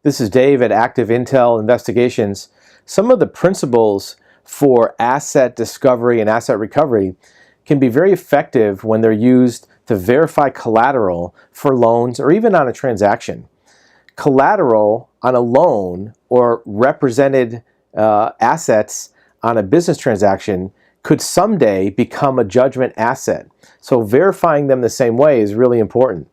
This is Dave at Active Intel Investigations. Some of the principles for asset discovery and asset recovery can be very effective when they're used to verify collateral for loans or even on a transaction. Collateral on a loan or represented assets on a business transaction could someday become a judgment asset. So verifying them the same way is really important.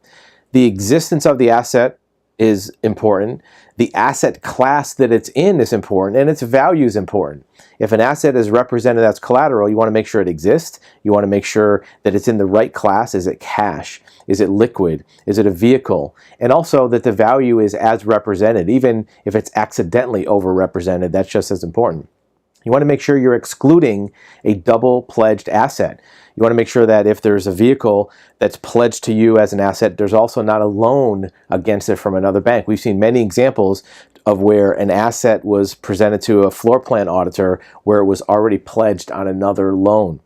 The existence of the asset is important. The asset class that it's in is important, and its value is important. If an asset is represented as collateral, you want to make sure it exists. You want to make sure that it's in the right class. Is it cash? Is it liquid? Is it a vehicle? And also that the value is as represented. Even if it's accidentally overrepresented, that's just as important. You want to make sure you're excluding a double pledged asset. You want to make sure that if there's a vehicle that's pledged to you as an asset, there's also not a loan against it from another bank. We've seen many examples of where an asset was presented to a floor plan auditor where it was already pledged on another loan.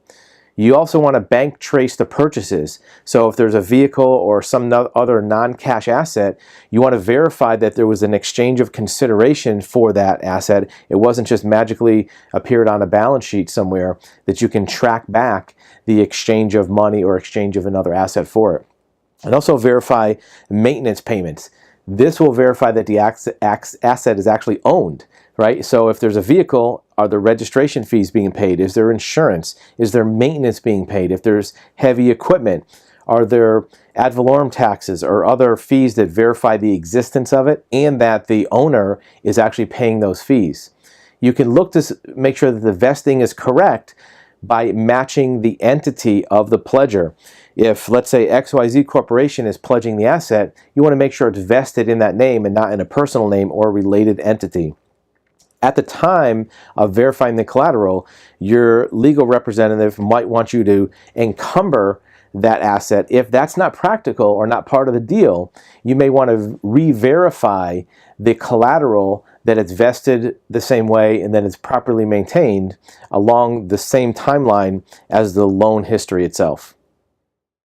You also want to bank trace the purchases. So if there's a vehicle or some other non-cash asset, you want to verify that there was an exchange of consideration for that asset. It wasn't just magically appeared on a balance sheet somewhere, that you can track back the exchange of money or exchange of another asset for it. And also verify maintenance payments. This will verify that the asset is actually owned, right? So if there's a vehicle, are there registration fees being paid? Is there insurance? Is there maintenance being paid? If there's heavy equipment, are there ad valorem taxes or other fees that verify the existence of it and that the owner is actually paying those fees? You can look to make sure that the vesting is correct by matching the entity of the pledger. If, let's say, XYZ Corporation is pledging the asset, you want to make sure it's vested in that name and not in a personal name or a related entity. At the time of verifying the collateral, your legal representative might want you to encumber that asset. If that's not practical or not part of the deal, you may want to re-verify the collateral that it's vested the same way and that it's properly maintained along the same timeline as the loan history itself.